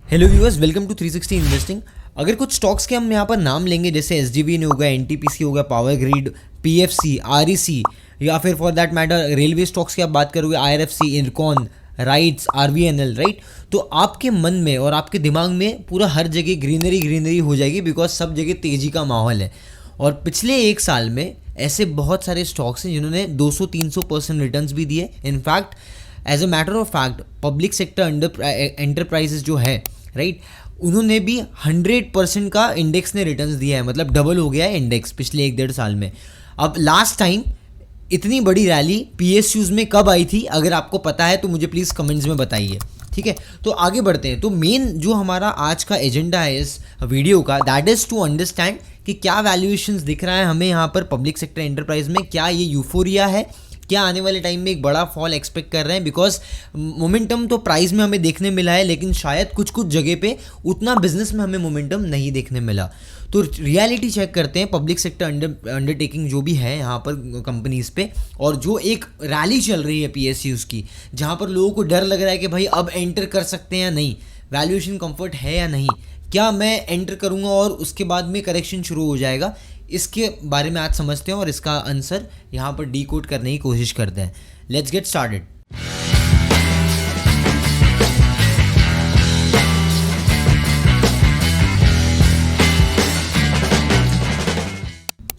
Hello viewers, welcome to 360 investing. अगर कुछ stocks के हम यहाँ पर नाम लेंगे जैसे एसजीवी ने हो गया, एनटीपीसी हो गया, पावर ग्रिड, पीएफसी, आरईसी, या फिर for that matter railway stocks की आप बात करोगे, IRFC, IRCON, rights, RVNL, right. तो आपके मन में और आपके दिमाग में पूरा हर जगह ग्रीनरी ग्रीनरी हो जाएगी, बिकॉज सब जगह तेजी का माहौल है। और पिछले एक साल में ऐसे बहुत सारे स्टॉक्स हैं जिन्होंने 200-300% रिटर्न्स भी दिए। In fact as a matter of fact public sector enterprises जो है, राइट, उन्होंने भी 100% का इंडेक्स ने रिटर्न्स दिया है, मतलब डबल हो गया है इंडेक्स पिछले 1-1.5 साल में। अब लास्ट टाइम इतनी बड़ी रैली पीएसयूज में कब आई थी? अगर आपको पता है तो मुझे प्लीज़ कमेंट्स में बताइए, ठीक है। तो आगे बढ़ते हैं। तो मेन जो हमारा आज का एजेंडा है इस वीडियो का, दैट इज़ टू अंडरस्टैंड कि क्या वैल्यूएशंस दिख रहा है हमें यहाँ पर पब्लिक सेक्टर एंटरप्राइज में, क्या ये यूफोरिया है, क्या आने वाले टाइम में एक बड़ा फॉल एक्सपेक्ट कर रहे हैं। बिकॉज मोमेंटम तो प्राइस में हमें देखने मिला है, लेकिन शायद कुछ कुछ जगह पे उतना बिजनेस में हमें मोमेंटम नहीं देखने मिला। तो रियलिटी चेक करते हैं पब्लिक सेक्टर अंडरटेकिंग जो भी है यहाँ पर कंपनीज पे, और जो एक रैली चल रही है पीएसयूज की, जहाँ पर लोगों को डर लग रहा है कि भाई अब एंटर कर सकते हैं या नहीं, वैल्यूएशन कंफर्ट है या नहीं, क्या मैं एंटर करूँगा और उसके बाद में करेक्शन शुरू हो जाएगा। इसके बारे में आज समझते हैं और इसका आंसर यहाँ पर डीकोड करने की कोशिश करते हैं। Let's get started.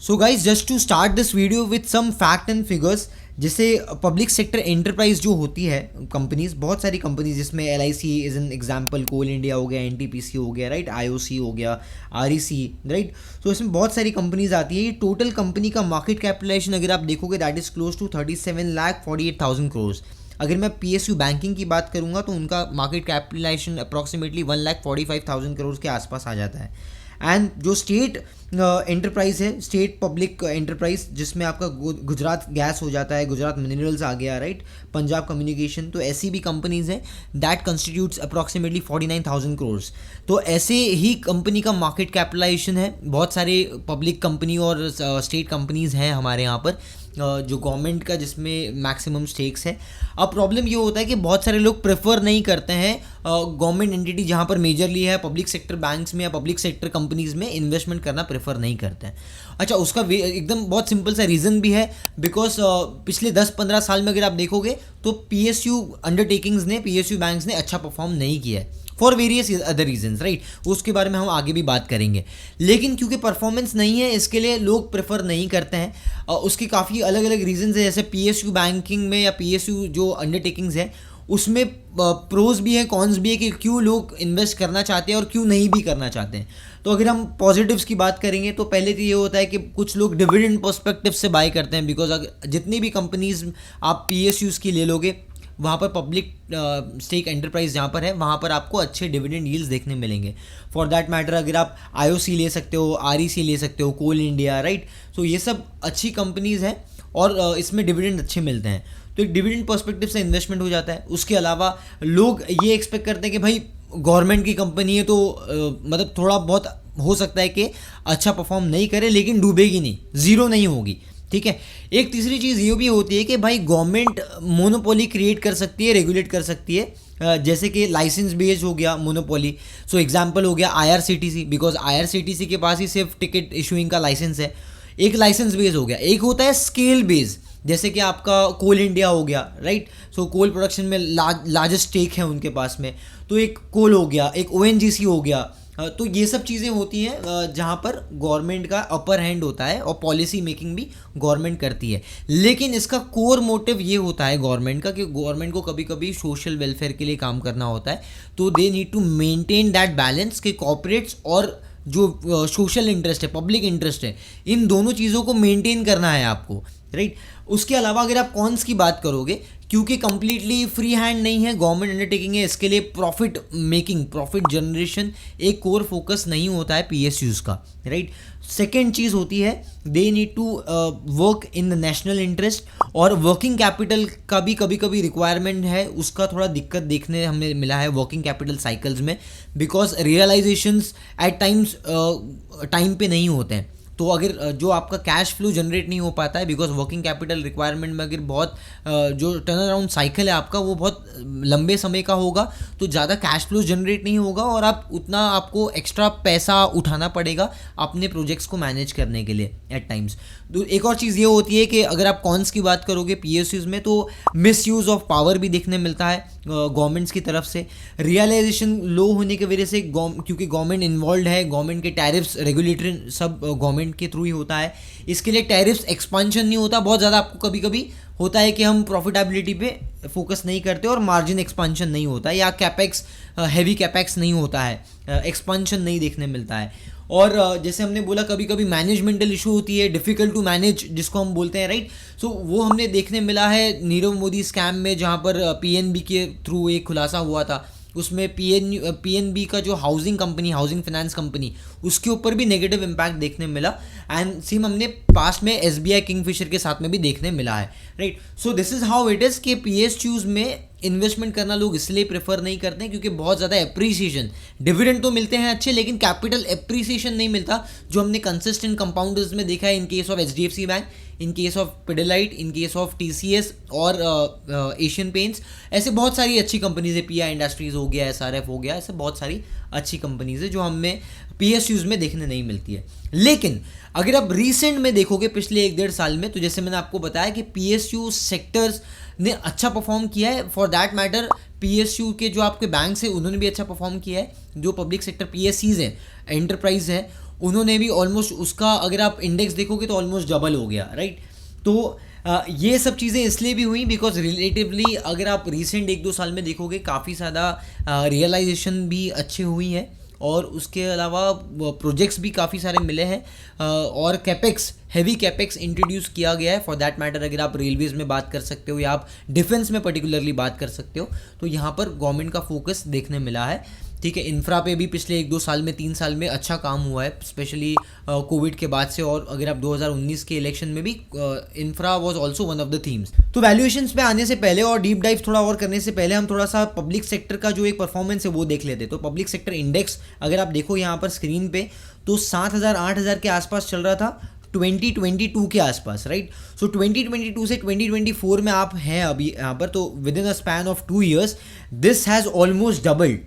So guys, just to start this video with some fact and figures. जैसे पब्लिक सेक्टर एंटरप्राइज जो होती है कंपनीज, बहुत सारी कंपनीज, जिसमें LIC is an example, Coal India हो गया, एनटीपीसी हो गया, राइट, आईओसी हो गया, आरईसी, राइट। तो इसमें बहुत सारी कंपनीज आती है। ये टोटल कंपनी का मार्केट कैपिटलाइजेशन अगर आप देखोगे that is close to 37,48,000 crore. अगर मैं पीएसयू बैंकिंग की बात करूंगा तो उनका मार्केट कैपिटलाइजेशन अप्रॉक्सीमेटली 1,45,000 करोड़ के आसपास आ जाता है। एंड जो स्टेट एंटरप्राइज है, स्टेट पब्लिक एंटरप्राइज, जिसमें आपका गुजरात गैस हो जाता है, गुजरात मिनरल्स आ गया, राइट, पंजाब कम्युनिकेशन, तो ऐसी भी कंपनीज हैं दैट कंस्टिट्यूट्स अप्रॉक्सीमेटली 49,000 करोड़। तो ऐसे ही कंपनी का मार्केट कैपिटलाइजेशन है। बहुत सारे पब्लिक कंपनी और स्टेट कंपनीज हैं हमारे यहाँ पर जो गवर्नमेंट का, जिसमें मैक्सिमम स्टेक्स है। अब प्रॉब्लम ये होता है कि बहुत सारे लोग प्रेफर नहीं करते हैं गवर्नमेंट एंटिटी जहाँ पर मेजरली है पब्लिक सेक्टर बैंक्स में या पब्लिक सेक्टर कंपनीज में इन्वेस्टमेंट करना प्रेफर नहीं करते हैं। अच्छा, उसका एकदम बहुत सिंपल सा रीज़न भी है, बिकॉज पिछले 10-15 साल में अगर आप देखोगे तो पीएसयू अंडरटेकिंग्स ने, पीएसयू बैंक्स ने अच्छा परफॉर्म नहीं किया है for various other reasons, right. उसके बारे में हम आगे भी बात करेंगे। लेकिन क्योंकि परफॉर्मेंस नहीं है, इसके लिए लोग प्रेफर नहीं करते हैं। उसके काफ़ी अलग अलग रीजंस है। जैसे पीएसयू बैंकिंग में या पीएसयू जो अंडरटेकिंग्स है उसमें प्रोज भी है, कॉन्स भी है कि क्यों लोग इन्वेस्ट करना चाहते हैं और क्यों नहीं भी करना चाहते हैं। तो अगर हम पॉजिटिव्स की बात करेंगे तो पहले तो ये होता है कि कुछ लोग डिविडेंड पर्सपेक्टिव से बाय करते हैं, बिकॉज जितनी भी कंपनीज आप पीएसयूज की ले लोगे, वहाँ पर पब्लिक स्टेक एंटरप्राइज जहाँ पर है वहाँ पर आपको अच्छे डिविडेंड यील्ड्स देखने मिलेंगे। फॉर दैट मैटर अगर आप आईओसी ले सकते हो, आरईसी ले सकते हो, कोल इंडिया, राइट। सो ये सब अच्छी कंपनीज हैं और इसमें डिविडेंड अच्छे मिलते हैं, तो एक डिविडेंड पर्सपेक्टिव से इन्वेस्टमेंट हो जाता है। उसके अलावा लोग ये एक्सपेक्ट करते हैं कि भाई गवर्नमेंट की कंपनी है तो मतलब थोड़ा बहुत हो सकता है कि अच्छा परफॉर्म नहीं करे, लेकिन डूबेगी नहीं, ज़ीरो नहीं होगी, ठीक है। एक तीसरी चीज़ ये भी होती है कि भाई गवर्नमेंट मोनोपोली क्रिएट कर सकती है, रेगुलेट कर सकती है, जैसे कि लाइसेंस बेस्ड हो गया मोनोपोली। सो एग्जांपल हो गया आईआरसीटीसी, बिकॉज आईआरसीटीसी के पास ही सिर्फ टिकट इशूइंग का लाइसेंस है, एक लाइसेंस बेस्ड हो गया। एक होता है स्केल बेस्ड, जैसे कि आपका कोल इंडिया हो गया, राइट। सो कोल प्रोडक्शन में लार्जेस्ट स्टेक है उनके पास में, तो एक कोल हो गया, एक ओएनजीसी हो गया। तो ये सब चीज़ें होती हैं जहाँ पर गवर्नमेंट का अपर हैंड होता है और पॉलिसी मेकिंग भी गवर्नमेंट करती है। लेकिन इसका कोर मोटिव ये होता है गवर्नमेंट का कि गवर्नमेंट को कभी कभी सोशल वेलफेयर के लिए काम करना होता है, तो they need to maintain that balance कि कॉर्पोरेट्स और जो सोशल इंटरेस्ट है, पब्लिक इंटरेस्ट है, इन दोनों चीज़ों को मेंटेन करना है आपको, राइट। उसके अलावा अगर आप कॉन्स की बात करोगे, क्योंकि कंप्लीटली फ्री हैंड नहीं है, गवर्नमेंट अंडरटेकिंग है, इसके लिए प्रॉफिट मेकिंग, प्रॉफिट जनरेशन एक कोर फोकस नहीं होता है पीएसयूज का, राइट। सेकेंड चीज़ होती है they need to work in the national interest, और वर्किंग कैपिटल का भी कभी कभी रिक्वायरमेंट है, उसका थोड़ा दिक्कत देखने हमें मिला है वर्किंग कैपिटल साइकिल्स में, because realisations at times time पे नहीं होते हैं। तो अगर जो आपका कैश फ्लो जनरेट नहीं हो पाता है बिकॉज वर्किंग कैपिटल रिक्वायरमेंट में अगर बहुत जो टर्न अराउंड साइकिल है आपका वो बहुत लंबे समय का होगा, तो ज़्यादा कैश फ्लो जनरेट नहीं होगा और आप उतना आपको एक्स्ट्रा पैसा उठाना पड़ेगा अपने प्रोजेक्ट्स को मैनेज करने के लिए एट टाइम्स। तो एक और चीज़ ये होती है कि अगर आप कॉन्स की बात करोगे पीएसयूज में, तो मिस यूज़ ऑफ पावर भी देखने मिलता है गवर्नमेंट्स की तरफ से। रियलाइजेशन लो होने की वजह से क्योंकि गवर्नमेंट इन्वॉल्व है, गवर्नमेंट के टैरिफ्स रेगुलेटरी सब गवर्नमेंट के थ्रू ही होता है, इसके लिए टैरिफ्स एक्सपांशन नहीं होता। बहुत ज़्यादा आपको कभी कभी होता है कि हम प्रॉफिटेबिलिटी पे फोकस नहीं करते और मार्जिन एक्सपांशन नहीं होता है, या कैपेक्स हैवी कैपेक्स नहीं होता है, एक्सपांशन नहीं देखने मिलता है। और जैसे हमने बोला कभी कभी मैनेजमेंटल इशू होती है, डिफ़िकल्ट टू मैनेज जिसको हम बोलते हैं, राइट। सो वो हमने देखने मिला है नीरव मोदी स्कैम में, जहाँ पर पीएनबी के थ्रू एक खुलासा हुआ था। उसमें पीएनबी का जो housing company, housing finance company, उसके ऊपर भी नेगेटिव इम्पैक्ट देखने मिला। एंड सेम हमने पास में एसबीआई किंगफिशर के साथ में भी देखने मिला है, right. So this is how it is कि पीएसयूज में इन्वेस्टमेंट करना लोग इसलिए प्रेफर नहीं करते हैं क्योंकि बहुत ज़्यादा एप्रिसिएशन, डिविडेंड तो मिलते हैं अच्छे, लेकिन कैपिटल एप्रिसिएशन नहीं मिलता जो हमने कंसिस्टेंट कंपाउंडर्स में देखा है in case of HDFC bank, in case of Pidilite, in case of TCS और एशियन पेंट्स। ऐसे बहुत सारी अच्छी कंपनीज है, पीआई इंडस्ट्रीज हो गया, एसआरएफ हो गया, ऐसे बहुत सारी अच्छी कंपनीज है जो हमें पीएसयूज में देखने नहीं मिलती है। लेकिन अगर आप रिसेंट में देखोगे पिछले 1-1.5 साल में, तो जैसे मैंने आपको बताया कि पीएसयू सेक्टर्स ने अच्छा परफॉर्म किया है। फॉर दैट मैटर पीएसयू के जो आपके बैंक्स हैं उन्होंने भी अच्छा परफॉर्म किया है। जो पब्लिक सेक्टर पीएससीज हैं, एंटरप्राइज है, उन्होंने भी ऑलमोस्ट उसका अगर आप इंडेक्स देखोगे तो ऑलमोस्ट डबल हो गया, राइट। तो ये सब चीज़ें इसलिए भी हुई बिकॉज रिलेटिवली अगर आप रिसेंट 1-2 साल में देखोगे काफ़ी ज़्यादा रियलाइजेशन भी अच्छी हुई है और उसके अलावा प्रोजेक्ट्स भी काफ़ी सारे मिले हैं और कैपेक्स, हैवी कैपेक्स इंट्रोड्यूस किया गया है। फॉर दैट मैटर अगर आप रेलवेज़ में बात कर सकते हो या आप डिफेंस में पर्टिकुलरली बात कर सकते हो, तो यहाँ पर गवर्नमेंट का फोकस देखने मिला है, ठीक है। इंफ्रा पे भी पिछले 1-2 साल में, 3 साल में अच्छा काम हुआ है, स्पेशली कोविड के बाद से। और अगर आप 2019 के इलेक्शन में भी infra was also one of the themes. तो वैल्यूएशंस पे आने से पहले और डीप डाइव थोड़ा और करने से पहले हम थोड़ा सा पब्लिक सेक्टर का जो एक परफॉर्मेंस है वो देख लेते। तो पब्लिक सेक्टर इंडेक्स अगर आप देखो यहाँ पर स्क्रीन पे, तो 7,000-8,000 के आसपास चल रहा था 2022 के आसपास, राइट। सो 2022 से 2024 में आप हैं अभी यहाँ पर, तो with in a span of 2 years this has almost doubled,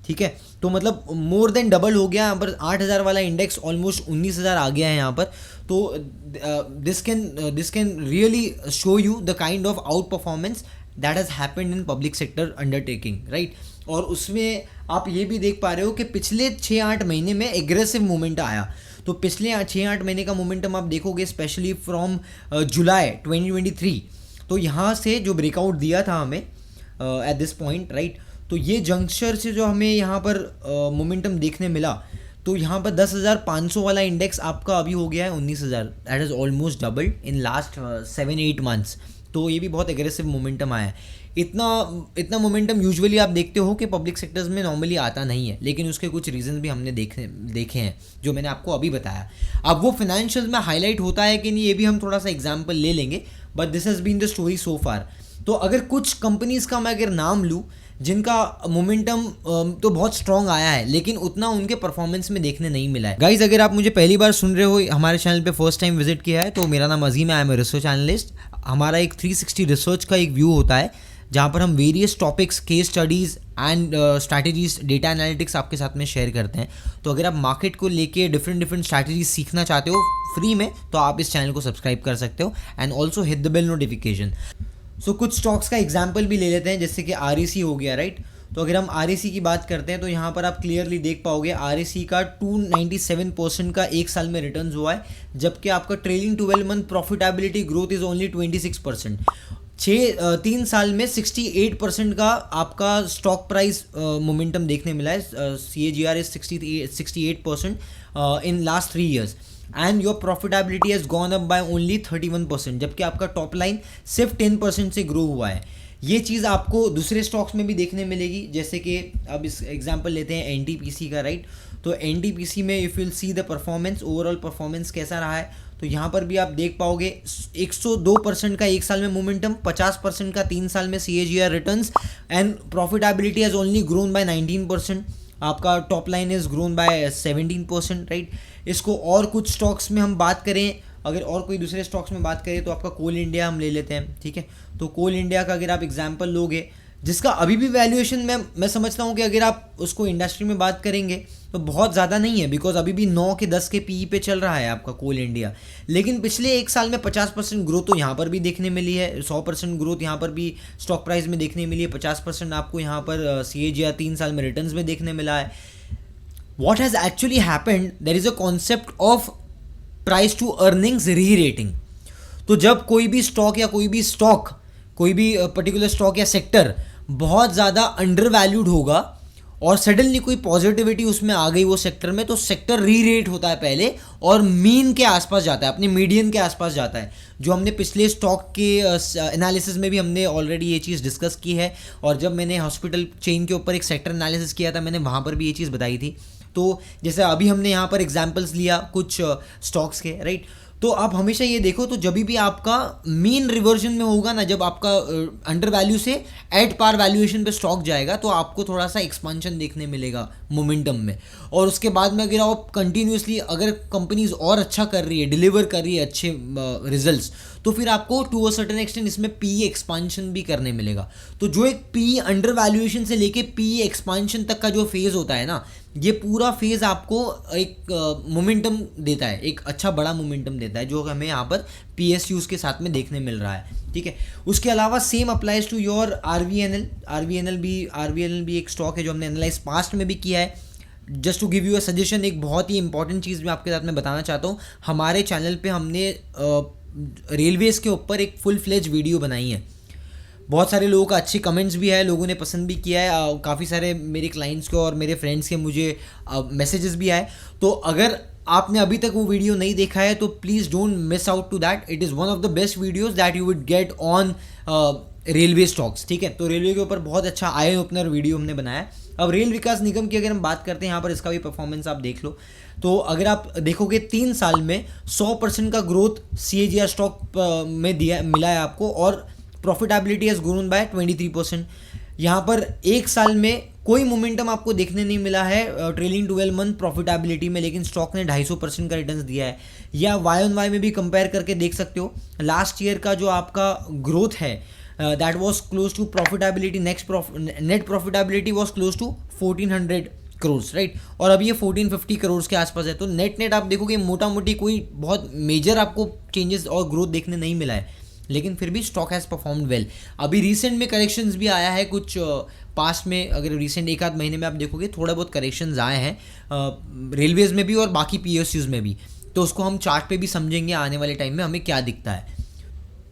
ठीक है। तो मतलब मोर देन डबल हो गया यहाँ पर। 8,000 वाला इंडेक्स ऑलमोस्ट 19,000 आ गया है यहाँ पर। तो this can really show you the kind of out performance that has happened in public sector undertaking, right. और उसमें आप ये भी देख पा रहे हो कि पिछले 6-8 महीने में एग्रेसिव मूवमेंट आया। तो पिछले 6-8 महीने का मोमेंटम आप देखोगे स्पेशली फ्रॉम जुलाई 2023, तो यहाँ से जो ब्रेकआउट दिया था हमें एट दिस पॉइंट, राइट, तो ये जंक्शर से जो हमें यहाँ पर मोमेंटम देखने मिला, तो यहाँ पर 10,500 वाला इंडेक्स आपका अभी हो गया है 19,000। That is almost doubled in last 7-8 months. तो ये भी बहुत एग्रेसिव मोमेंटम आया है। इतना मोमेंटम यूजुअली आप देखते हो कि पब्लिक सेक्टर्स में नॉर्मली आता नहीं है, लेकिन उसके कुछ रीजन भी हमने देखे हैं जो मैंने आपको अभी बताया। अब वो फाइनेंशियल में हाईलाइट होता है कि नहीं, ये भी हम थोड़ा सा एग्जाम्पल ले लेंगे, but this has been the story so far. तो अगर कुछ कंपनीज़ का मैं अगर नाम लूँ जिनका मोमेंटम तो बहुत स्ट्रॉन्ग आया है, लेकिन उतना उनके परफॉर्मेंस में देखने नहीं मिला है। गाइज अगर आप मुझे पहली बार सुन रहे हो, हमारे चैनल पे फर्स्ट टाइम विजिट किया है, तो मेरा नाम अजीम है, I am a research analyst. हमारा एक 360 रिसर्च का एक व्यू होता है जहाँ पर हम various topics, case studies and strategies, data analytics आपके साथ में शेयर करते हैं। तो अगर आप मार्केट को लेके डिफरेंट स्ट्रैटेजीज सीखना चाहते हो फ्री में, तो आप इस चैनल को सब्सक्राइब कर सकते हो and also hit the bell notification. So कुछ स्टॉक्स का एग्जाम्पल भी ले लेते हैं, जैसे कि REC हो गया, राइट। तो अगर हम REC की बात करते हैं तो यहाँ पर आप क्लियरली देख पाओगे REC का 297% का एक साल में रिटर्न्स हुआ है, जबकि आपका trailing 12 month profitability growth is only 26%। 3 साल में 68% का आपका स्टॉक प्राइस मोमेंटम देखने मिला है। CAGR is 68% in last 3 years and your profitability has gone up by only 31%, जबकि आपका टॉप लाइन सिर्फ 10% से ग्रो हुआ है। ये चीज़ आपको दूसरे स्टॉक्स में भी देखने मिलेगी, जैसे कि अब इस एग्जांपल लेते हैं NTPC का, राइट। तो NTPC में if will see the performance, overall performance कैसा रहा है, तो यहाँ पर भी आप देख पाओगे 102% का एक साल में मोमेंटम, 50% का 3 साल में CAGR returns and profitability has only grown by 19%। आपका top line is grown by 17%, right. इसको और कुछ स्टॉक्स में हम बात करें, अगर और कोई दूसरे स्टॉक्स में बात करें तो आपका कोल इंडिया हम ले लेते हैं, ठीक है। तो कोल इंडिया का अगर आप एग्जांपल लोगे, जिसका अभी भी वैल्यूएशन मैं समझता हूँ कि अगर आप उसको इंडस्ट्री में बात करेंगे तो बहुत ज़्यादा नहीं है, बिकॉज अभी भी 9 के 10 के पीई पे चल रहा है आपका कोल इंडिया। लेकिन पिछले एक साल में 50% ग्रोथ तो यहाँ पर भी देखने मिली है, 100% ग्रोथ यहाँ पर भी स्टॉक प्राइस में देखने मिली है, 50% आपको यहाँ पर CAGR 3 साल में रिटर्न्स में देखने मिला है। What has actually happened, there is a concept of price to earnings rerating. तो जब कोई भी स्टॉक कोई भी पर्टिकुलर स्टॉक या सेक्टर बहुत ज़्यादा अंडर वैल्यूड होगा और सडनली कोई पॉजिटिविटी उसमें आ गई वो सेक्टर में, तो सेक्टर री रेट होता है पहले और मीन के आसपास जाता है, अपने मीडियन के आसपास जाता है, जो हमने पिछले स्टॉक के एनालिसिस में भी हमने ऑलरेडी ये चीज़ डिस्कस की है। और जब मैंने हॉस्पिटल चेन के ऊपर एक सेक्टर एनालिसिस किया था, मैंने वहाँ पर भी ये चीज़ बताई थी। तो जैसे अभी हमने यहाँ पर एग्जाम्पल्स लिया कुछ स्टॉक्स के, राइट। तो आप हमेशा ये देखो, तो जब भी आपका मीन रिवर्जन में होगा ना, जब आपका अंडर वैल्यू से एट पार वैल्यूएशन पे स्टॉक जाएगा, तो आपको थोड़ा सा एक्सपांशन देखने मिलेगा मोमेंटम में। और उसके बाद में अगर आप कंटिन्यूसली अगर कंपनीज और अच्छा कर रही है, डिलीवर कर रही है अच्छे रिजल्ट्स, तो फिर आपको टू अ सर्टेन एक्सटेंट इसमें पी एक्सपांशन भी करने मिलेगा। तो जो एक पी अंडर वैल्यूएशन से लेके पी एक्सपांशन तक का जो फेज होता है ना, ये पूरा फेज आपको एक मोमेंटम देता है, एक अच्छा बड़ा मोमेंटम देता है, जो हमें यहाँ पर PSUs के साथ में देखने मिल रहा है, ठीक है। उसके अलावा same applies to your RVNL भी एक स्टॉक है जो हमने एनालाइज पास्ट में भी किया है। Just to give you a suggestion, एक बहुत ही इंपॉर्टेंट चीज़ मैं आपके साथ में बताना चाहता हूँ, हमारे चैनल पे हमने रेलवेज़ के ऊपर एक फुल फ्लेज वीडियो बनाई है। बहुत सारे लोगों का अच्छे कमेंट्स भी है, लोगों ने पसंद भी किया है, काफ़ी सारे मेरे क्लाइंट्स के और मेरे फ्रेंड्स के मुझे मैसेजेस भी आए। तो अगर आपने अभी तक वो वीडियो नहीं देखा है तो please don't miss out to that, it is one of the best videos that you would get on railway stocks, ठीक है। तो रेलवे के ऊपर बहुत अच्छा आई ओपनर वीडियो हमने बनाया है। अब रेल विकास निगम की अगर हम बात करते हैं यहाँ पर, इसका भी परफॉर्मेंस आप देख लो। तो अगर आप देखोगे 3 साल में 100% का ग्रोथ CAGR स्टॉक में मिला है आपको, और प्रॉफिटेबिलिटी हैज़ ग्रोन बाय 23%। यहाँ पर एक साल में कोई मोमेंटम आपको देखने नहीं मिला है ट्रेलिंग 12 मंथ प्रॉफिटेबिलिटी में, लेकिन स्टॉक ने 250% का रिटर्न्स दिया है। या Y-on-Y में भी कंपेयर करके देख सकते हो, लास्ट ईयर का जो आपका ग्रोथ है that was close to profitability, net profitability was close to 1400 crore, right. और अभी ये 1450 करोड़ के आसपास है। तो नेट आप देखोगे मोटा मोटी कोई बहुत मेजर आपको चेंजेस और ग्रोथ देखने नहीं मिला है, लेकिन फिर भी स्टॉक हैज़ परफॉर्म्ड वेल। अभी रिसेंट में करेक्शंस भी आया है कुछ, पास्ट में अगर रिसेंट एक आध महीने में आप देखोगे थोड़ा बहुत करेक्शंस आए हैं रेलवेज़ में भी और बाकी PSUs में भी। तो उसको हम चार्ट पे भी समझेंगे आने वाले टाइम में हमें क्या दिखता है।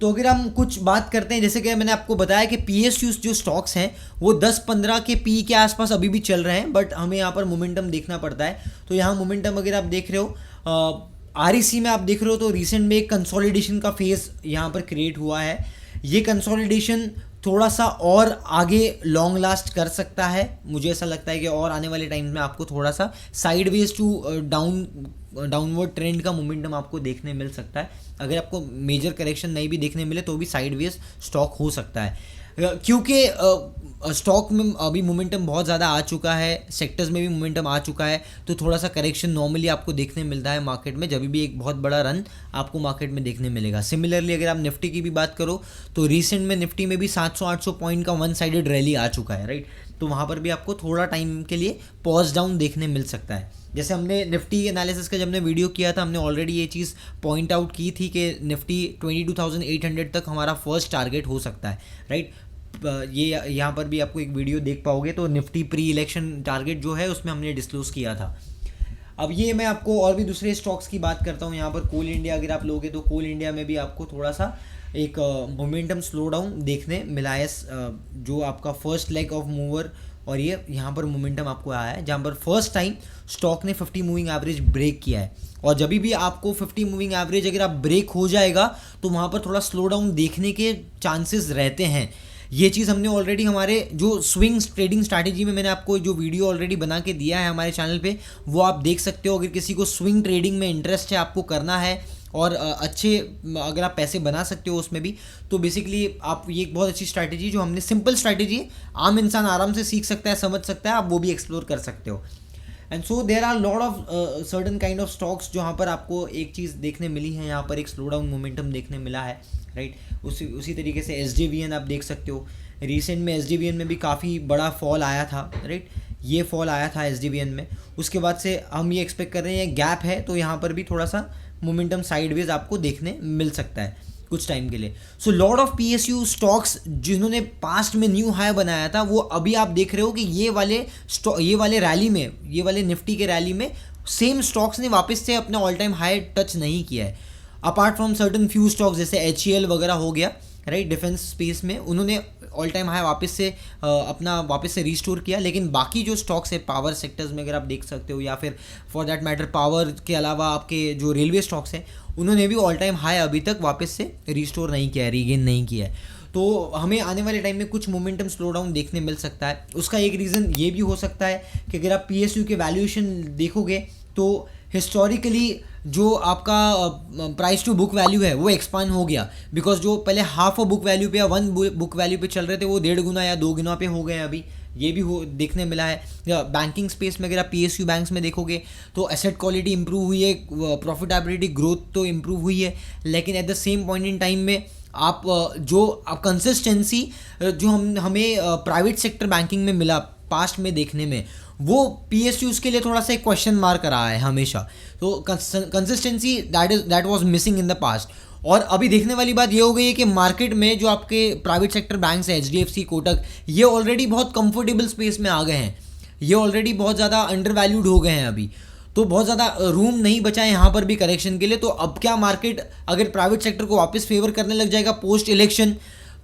तो अगर हम कुछ बात करते हैं, जैसे कि मैंने आपको बताया कि PSUs जो स्टॉक्स हैं वो 10-15 के पी के आसपास अभी भी चल रहे हैं, बट हमें यहाँ पर मोमेंटम देखना पड़ता है। तो यहाँ मोमेंटम अगर आप देख रहे हो, REC में आप देख रहे हो तो रिसेंट में एक कंसोलिडेशन का फेज यहाँ पर क्रिएट हुआ है। ये कंसोलिडेशन थोड़ा सा और आगे लॉन्ग लास्ट कर सकता है, मुझे ऐसा लगता है कि और आने वाले टाइम में आपको थोड़ा सा साइडवेज टू डाउनवर्ड ट्रेंड का मोमेंटम आपको देखने मिल सकता है। अगर आपको मेजर करेक्शन नहीं भी देखने मिले तो भी साइडवेज स्टॉक हो सकता है, क्योंकि स्टॉक में अभी मोमेंटम बहुत ज़्यादा आ चुका है, सेक्टर्स में भी मोमेंटम आ चुका है। तो थोड़ा सा करेक्शन नॉर्मली आपको देखने मिलता है मार्केट में, जब भी एक बहुत बड़ा रन आपको मार्केट में देखने मिलेगा। सिमिलरली अगर आप निफ्टी की भी बात करो तो रिसेंट में निफ्टी में भी 700-800 पॉइंट का वन साइडेड रैली आ चुका है, राइट। तो वहाँ पर भी आपको थोड़ा टाइम के लिए पॉज डाउन देखने मिल सकता है। जैसे हमने निफ्टी एनालिसिस का जब हमने वीडियो किया था, हमने ऑलरेडी ये चीज़ पॉइंट आउट की थी कि निफ्टी 22,800 तक हमारा फर्स्ट टारगेट हो सकता है, राइट। ये यहाँ पर भी आपको एक वीडियो देख पाओगे, तो निफ्टी प्री इलेक्शन टारगेट जो है उसमें हमने डिस्क्लोज किया था। अब ये मैं आपको और भी दूसरे स्टॉक्स की बात करता हूँ। यहाँ पर कोल इंडिया अगर आप लोगे तो कोल इंडिया में भी आपको थोड़ा सा एक मोमेंटम स्लो डाउन देखने मिला है, जो आपका फर्स्ट लेग ऑफ मूवर, और ये यहाँ पर मोमेंटम आपको आया है जहाँ पर फर्स्ट टाइम स्टॉक ने 50 मूविंग एवरेज ब्रेक किया है। और जब भी आपको 50 मूविंग एवरेज अगर आप ब्रेक हो जाएगा तो वहाँ पर थोड़ा स्लो डाउन देखने के चांसेस रहते हैं। ये चीज़ हमने ऑलरेडी हमारे जो स्विंग ट्रेडिंग स्ट्रैटेजी में मैंने आपको जो वीडियो ऑलरेडी बना के दिया है हमारे चैनल पे, वो आप देख सकते हो। अगर किसी को स्विंग ट्रेडिंग में इंटरेस्ट है, आपको करना है और अच्छे अगर आप पैसे बना सकते हो उसमें भी, तो बेसिकली आप ये एक बहुत अच्छी स्ट्रैटेजी जो हमने, सिंपल स्ट्रैटेजी है, आम इंसान आराम से सीख सकता है, समझ सकता है, आप वो भी एक्सप्लोर कर सकते हो। And so there are lot of certain kind of stocks जहाँ पर आपको एक चीज़ देखने मिली है, यहाँ पर एक स्लो डाउन मोमेंटम देखने मिला है, राइट। उसी तरीके से SJVN आप देख सकते हो, रिसेंट में SJVN में भी काफ़ी बड़ा फॉल आया था, राइट। ये फॉल आया था SJVN में, उसके बाद से हम ये एक्सपेक्ट कर रहे हैं गैप है, तो यहाँ पर भी थोड़ा सा मोमेंटम साइडवेज आपको देखने मिल सकता है कुछ टाइम के लिए। So lot of PSU stocks जिन्होंने पास्ट में न्यू हाई बनाया था, वो अभी आप देख रहे हो कि ये वाले रैली में, ये वाले निफ्टी के रैली में सेम स्टॉक्स ने वापस से अपना ऑल टाइम हाई टच नहीं किया है, apart from certain few stocks जैसे HEL वगैरह हो गया, राइट। डिफेंस स्पेस में उन्होंने ऑल टाइम हाई वापस से रिस्टोर किया, लेकिन बाकी जो स्टॉक्स है पावर सेक्टर्स में अगर आप देख सकते हो, या फिर फॉर दैट मैटर पावर के अलावा आपके जो रेलवे स्टॉक्स हैं, उन्होंने भी ऑल टाइम हाई अभी तक वापस से रिस्टोर नहीं किया है, रीगेन नहीं किया है। तो हमें आने वाले टाइम में कुछ मोमेंटम स्लो डाउन देखने मिल सकता है। उसका एक रीज़न ये भी हो सकता है कि अगर आप PSU के वैल्यूएशन देखोगे तो हिस्टोरिकली जो आपका प्राइस टू बुक वैल्यू है वो एक्सपांड हो गया, बिकॉज जो पहले हाफ ऑफ बुक वैल्यू पे या 1 बुक वैल्यू पे चल रहे थे वो 1.5 गुना या 2 गुना पे हो गए अभी, ये भी देखने मिला है। बैंकिंग स्पेस में अगर आप PSU बैंक्स में देखोगे तो एसेट क्वालिटी इंप्रूव हुई है, प्रॉफिटेबिलिटी ग्रोथ तो इंप्रूव हुई है, लेकिन at the same point in time में आप कंसिस्टेंसी जो हमें प्राइवेट सेक्टर बैंकिंग में मिला पास्ट में देखने में, वो PSUs के लिए थोड़ा सा एक क्वेश्चन मार्क रहा है हमेशा। तो consistency that was missing in the past. और अभी देखने वाली बात ये हो गई है कि मार्केट में जो आपके प्राइवेट सेक्टर बैंक्स हैं, HDFC, कोटक, ये ऑलरेडी बहुत कंफर्टेबल स्पेस में आ गए हैं, ये ऑलरेडी बहुत ज़्यादा अंडर वैल्यूड हो गए हैं अभी, तो बहुत ज़्यादा रूम नहीं बचा है यहाँ पर भी करेक्शन के लिए। तो अब क्या मार्केट अगर प्राइवेट सेक्टर को वापस फेवर करने लग जाएगा पोस्ट इलेक्शन,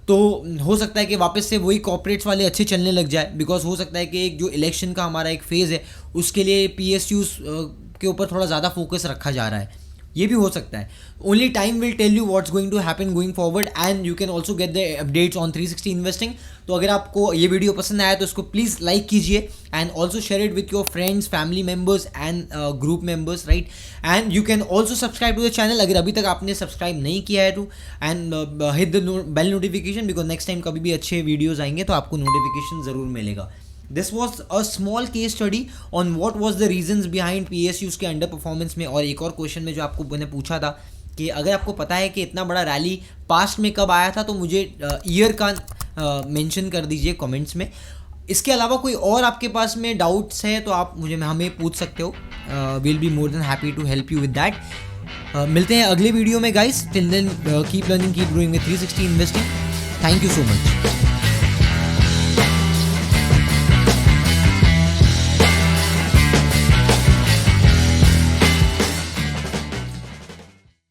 तो हो सकता है कि वापस से वही कॉर्पोरेट्स वाले अच्छे चलने लग जाए, बिकॉज हो सकता है कि एक जो इलेक्शन का हमारा एक फेज़ है उसके लिए PSUs के ऊपर थोड़ा ज़्यादा फोकस रखा जा रहा है, ये भी हो सकता है। Only time will tell you what's going to happen going forward, and you can also get the updates on 360 investing. तो अगर आपको ये वीडियो पसंद आया तो इसको प्लीज़ लाइक कीजिए and also share it with your friends, family members and group members, right. And you can also subscribe to the channel अगर अभी तक आपने सब्सक्राइब नहीं किया है, to and hit the bell notification, because next time कभी भी अच्छे वीडियोज़ आएंगे तो आपको नोटिफिकेशन ज़रूर मिलेगा। This was a small case study on what was the reasons behind PSUs के अंडर परफॉर्मेंस में। और एक और क्वेश्चन में जो आपको मैंने पूछा था कि अगर आपको पता है कि इतना बड़ा रैली पास्ट में कब आया था, तो मुझे ईयर का मेंशन कर दीजिए कमेंट्स में। इसके अलावा कोई और आपके पास में डाउट्स है तो आप हमें पूछ सकते हो, will be more than happy to help you with that. मिलते हैं अगले वीडियो में guys, till then keep learning, keep growing with 360 investing. Thank you so much.